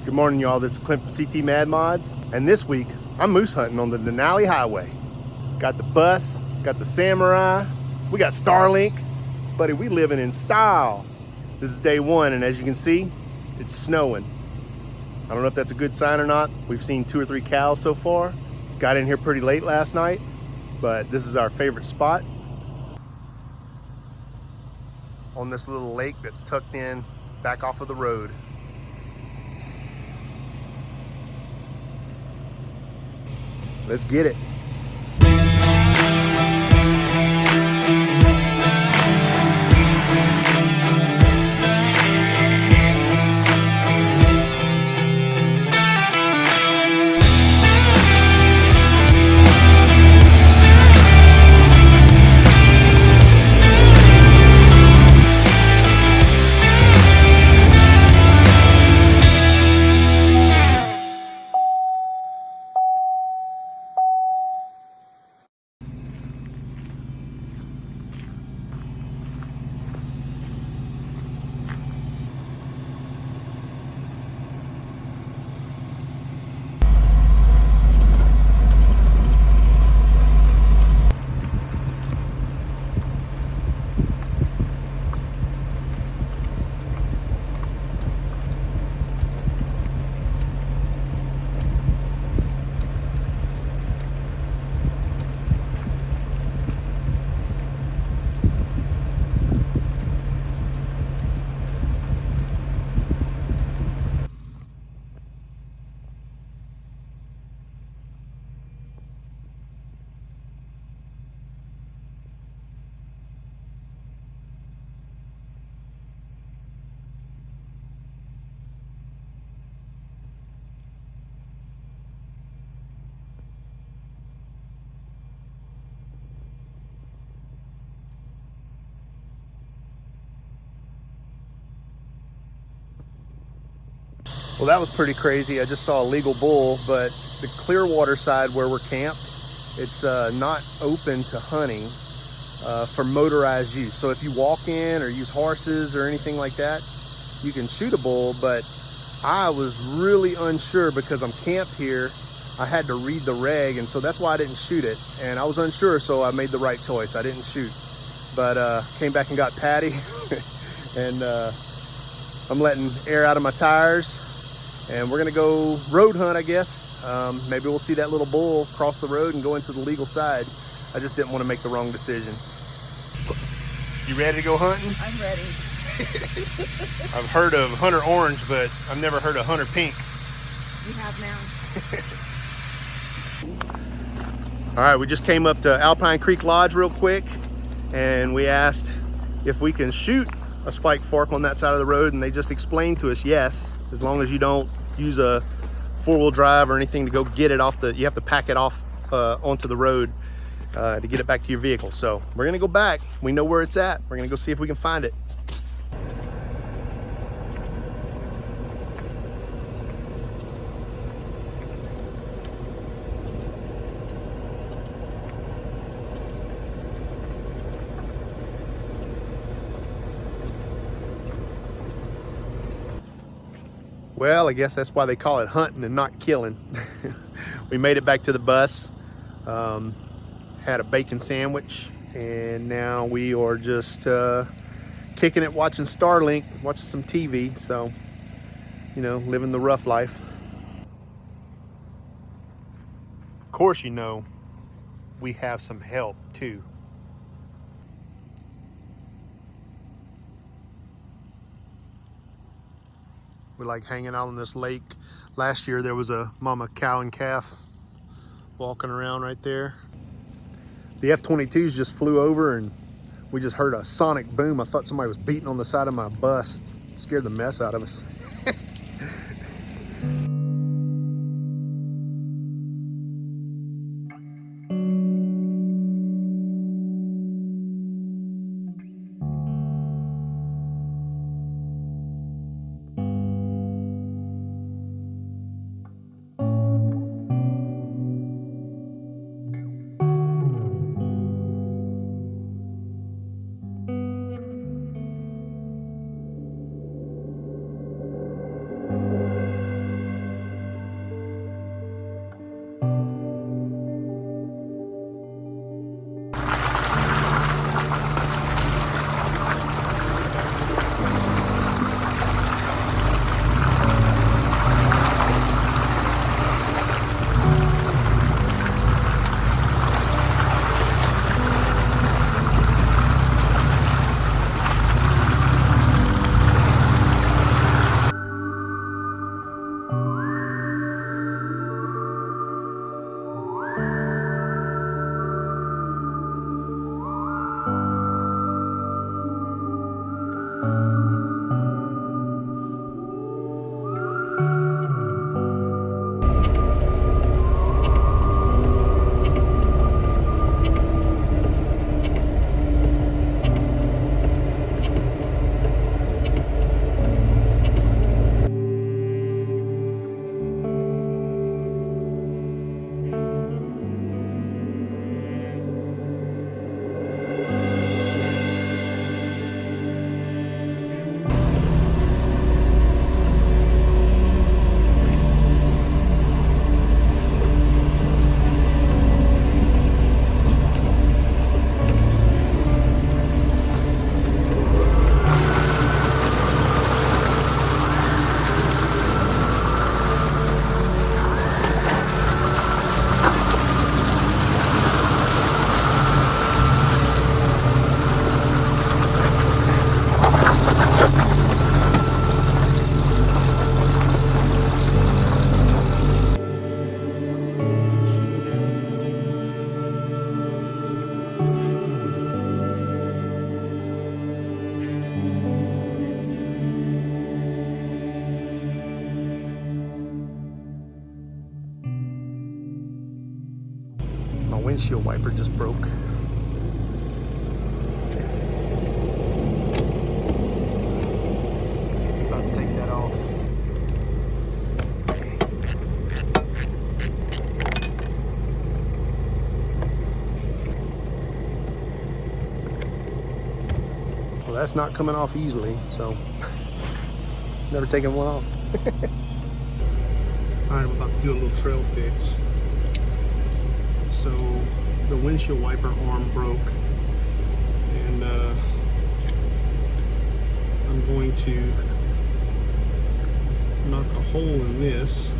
Good morning, y'all. This is Clint from CT Mad Mods, and this week I'm moose hunting on the Denali Highway. Got the bus, got the Samurai, we got Starlink. Buddy, we living in style. This is day one, and as you can see, it's snowing. I don't know if that's a good sign or not. We've seen 2 or 3 cows so far. Got in here pretty late last night, but this is our favorite spot on this little lake that's tucked in back off of the road. Let's get it. Well, that was pretty crazy. I just saw a legal bull, but the Clearwater side where we're camped, it's not open to hunting for motorized use. So if you walk in or use horses or anything like that, you can shoot a bull, but I was really unsure because I'm camped here. I had to read the reg, and so that's why I didn't shoot it. And I was unsure, so I made the right choice. I didn't shoot, but came back and got Patty, and I'm letting air out of my tires. And we're gonna go road hunt, I guess. Maybe we'll see that little bull cross the road and go into the legal side. I just didn't want to make the wrong decision. You ready to go hunting? I'm ready. I've heard of hunter orange, but I've never heard of hunter pink. You have now. All right, we just came up to Alpine Creek Lodge real quick, and we asked if we can shoot a spike fork on that side of the road, and they just explained to us yes, as long as you don't use a 4-wheel drive or anything to go get it off you have to pack it off onto the road to get it back to your vehicle. So we're gonna go back. We know where it's at. We're gonna go see if we can find it. Well, I guess that's why they call it hunting and not killing. We made it back to the bus, had a bacon sandwich, and now we are just kicking it, watching Starlink, watching some TV. So, you know, living the rough life. Of course, you know, we have some help too. We like hanging out on this lake. Last year there was a mama cow and calf walking around right there. The F-22s just flew over and we just heard a sonic boom. I thought somebody was beating on the side of my bus. It scared the mess out of us. windshield wiper just broke. About to take that off. Well, that's not coming off easily, so never taken one off. All right, I'm about to do a little trail fix. So the windshield wiper arm broke, and I'm going to knock a hole in this.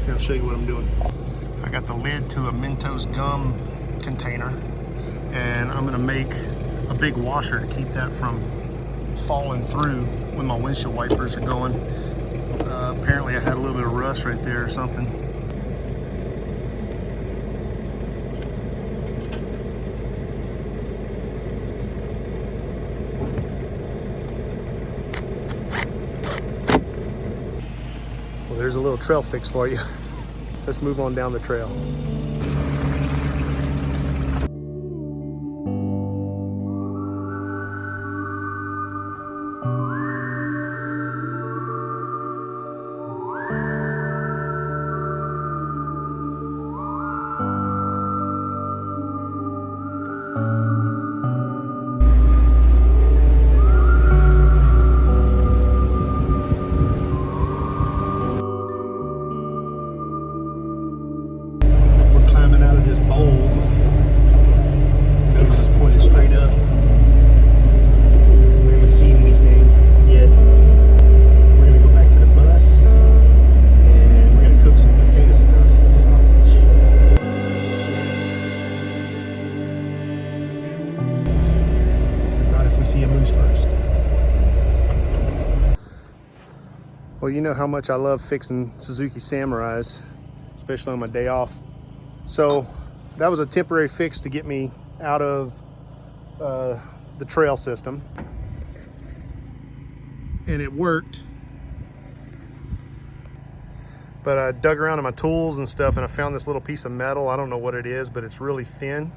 And I'll show you what I'm doing. I got the lid to a Mentos gum container, and I'm gonna make a big washer to keep that from falling through when my windshield wipers are going. Apparently I had a little bit of rust right there or something. Well, there's a little trail fix for you. Let's move on down the trail. Out of this bowl, nose is pointed straight up. We haven't seen anything yet. We're gonna go back to the bus and we're gonna cook some potato stuff and sausage. Not if we see a moose first. Well, you know how much I love fixing Suzuki Samurais, especially on my day off. So that was a temporary fix to get me out of the trail system, and it worked. But I dug around in my tools and stuff, and I found this little piece of metal. I don't know what it is, but it's really thin.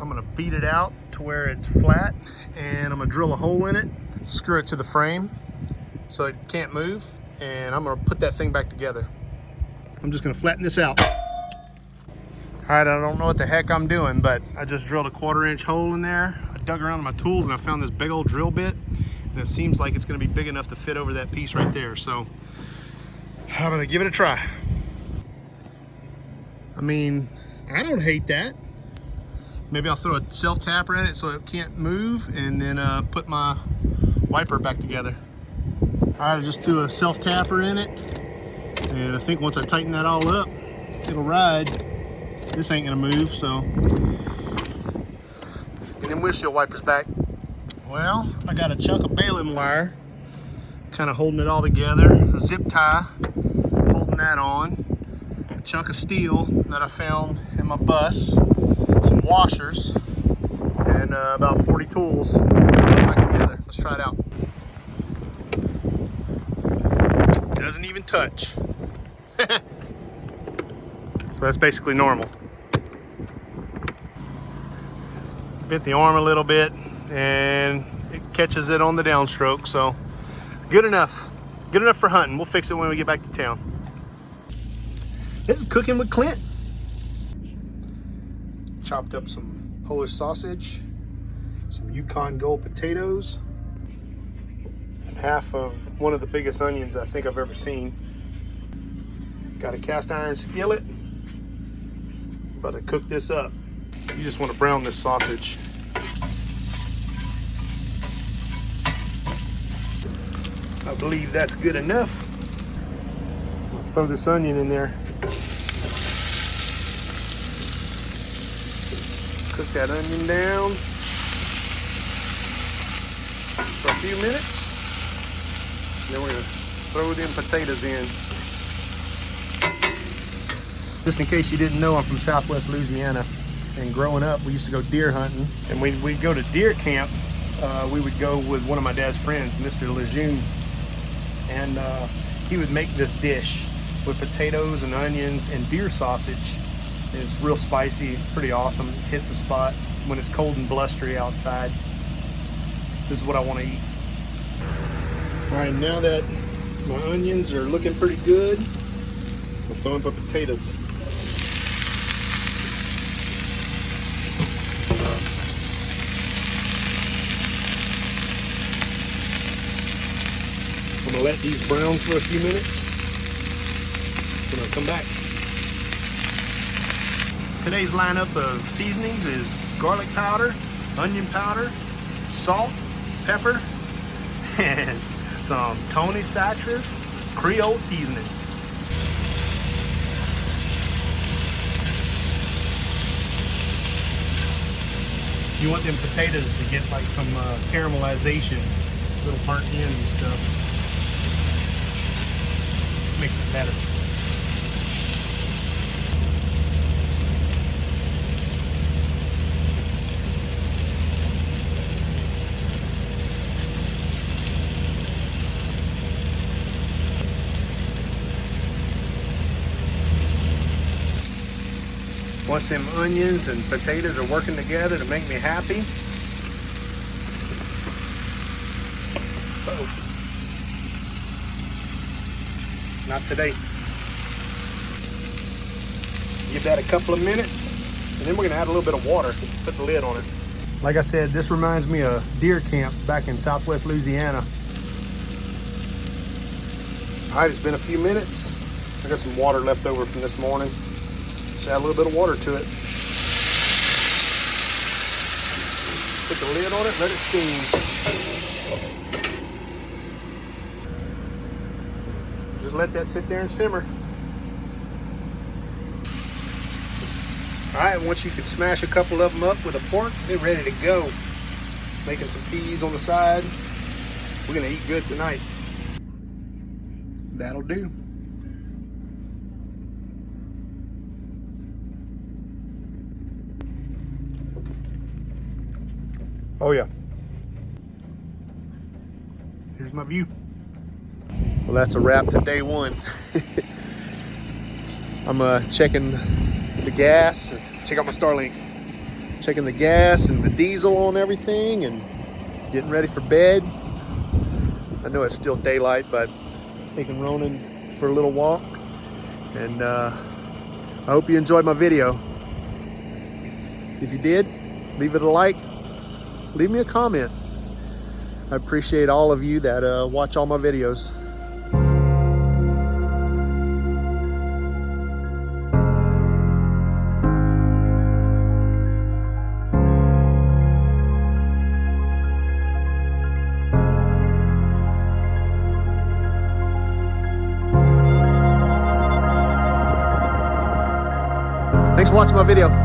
I'm gonna beat it out to where it's flat, and I'm gonna drill a hole in it, screw it to the frame so it can't move, and I'm gonna put that thing back together. I'm just gonna flatten this out. All right, I don't know what the heck I'm doing, but I just drilled a 1/4-inch hole in there. I dug around in my tools and I found this big old drill bit, and it seems like it's gonna be big enough to fit over that piece right there. So I'm gonna give it a try. I mean, I don't hate that. Maybe I'll throw a self-tapper in it so it can't move, and then put my wiper back together. All right, I just threw a self-tapper in it, and I think once I tighten that all up, it'll ride. This ain't gonna move, so. Get them windshield wipers back. Well, I got a chunk of baling wire, kind of holding it all together. A zip tie, holding that on. A chunk of steel that I found in my bus. Some washers, and about 40 tools. Put those back together. Let's try it out. Doesn't even touch. So that's basically normal. Bit the arm a little bit, and it catches it on the downstroke, so good enough. Good enough for hunting. We'll fix it when we get back to town. This is Cooking with Clint. Chopped up some Polish sausage, some Yukon Gold potatoes, and half of one of the biggest onions I think I've ever seen. Got a cast iron skillet. About to cook this up. You just want to brown this sausage. I believe that's good enough. I'll throw this onion in there. Cook that onion down for a few minutes. Then we're gonna throw them potatoes in. Just in case you didn't know, I'm from Southwest Louisiana, and growing up, we used to go deer hunting. And when we'd go to deer camp, we would go with one of my dad's friends, Mr. Lejeune, and he would make this dish. with potatoes and onions and deer sausage. And it's real spicy. It's pretty awesome. It hits the spot when it's cold and blustery outside. This is what I want to eat. All right, now that my onions are looking pretty good, I'll throw in my potatoes. I'm gonna let these brown for a few minutes, then I'll come back. Today's lineup of seasonings is garlic powder, onion powder, salt, pepper, and some Tony Citrus Creole seasoning. You want them potatoes to get like some caramelization, little burnt in and stuff. Makes it better. Once them onions and potatoes are working together to make me happy. Uh-oh. Not today. Give that a couple of minutes, and then we're gonna add a little bit of water. Put the lid on it. Like I said, this reminds me of deer camp back in Southwest Louisiana. All right, it's been a few minutes. I got some water left over from this morning. Just add a little bit of water to it. Put the lid on it, let it steam. Just let that sit there and simmer. All right, once you can smash a couple of them up with a fork, they're ready to go. Making some peas on the side. We're gonna eat good tonight. That'll do. Oh yeah. Here's my view. Well, that's a wrap to day one. I'm checking the gas. Check out my Starlink. Checking the gas and the diesel on everything and getting ready for bed. I know it's still daylight, but taking Ronan for a little walk. And I hope you enjoyed my video. If you did, leave it a like. Leave me a comment. I appreciate all of you that watch all my videos. Thanks for watching my video.